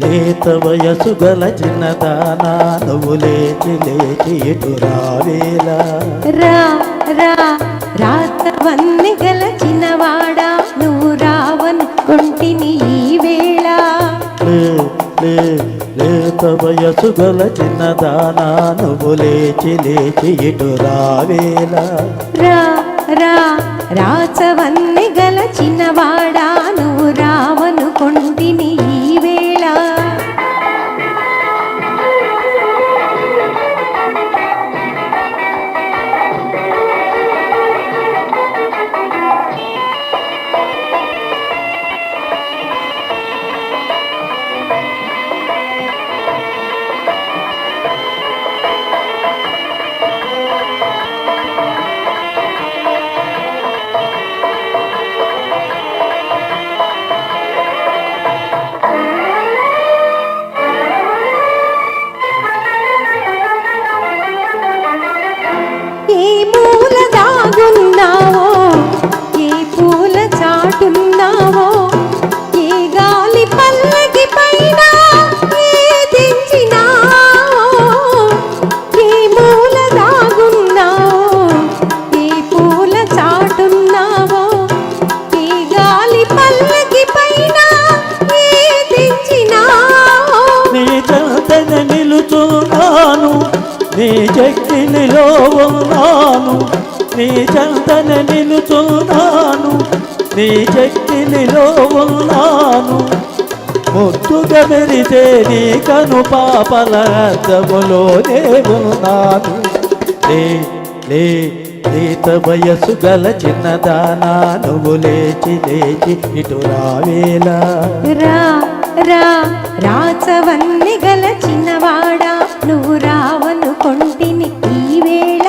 లేత వయసు గల చిన్నదానా నువ్వు లేచి లేచి ఇటు రావేలా రా రా రాతవన్ని గల చిన్నవాడా నువ్వు రావనుకుంటిని ఈ వేళ లేత వయసు గల చిన్నదానా నువ్వు లేచి లేచి ఇటు రావేలా రా రా రాచవన్ని గల చిన్నవాడా నువ్వు రావనుకుంటిని ఈ వేళ నీ జగ్గినిలో ఉన్నాను నీ చందన నిలుచున్నాను నీ జగ్గినిలో ఉన్నాను ముద్దుగా మెరిసే నీ కను పాపల అద్దములోనే ఉన్నాను లేత వయసు గల చిన్నదానా నువ్వు లేచి లేచి ఇటు రావేలా రా రా రాచవన్ని గల చిన్నవాడా నువ్వు రావనుకుంటిని ఈ వేళ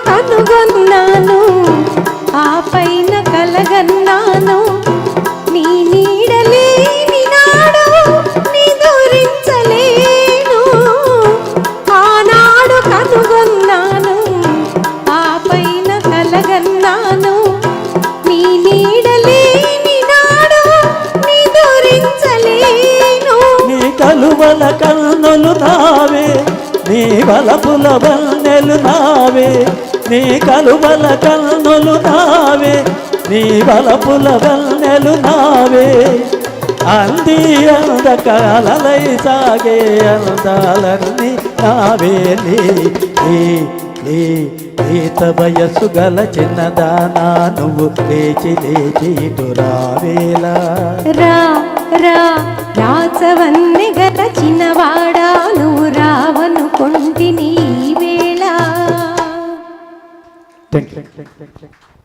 కనుగొన్నాను ఆ పైన కలగన్నాను నీ నీడలేని నాడు నిదురించలేను ఆనాడు కనుగొన్నాను ఆ పైన కలగన్నాను నీ నీడలేని నాడు నిదురించలేను నీ కలువల కన్నులు నావే నీ బలపుల వన్నెలు నావే నీ కలువల కన్నులు నావే నీ బలపుల వన్నెలు నావే అంది అందకాలై సాగే అందాలన్నీ నావే లేత వయసు గల చిన్నదానా నువ్వు లేచి లేచి ఇటు రావేలా రా రా రాచవన్ని గల చిన్నవాడా నువ్వు రావనుకుంటిని ఈ వేళ. Thank you.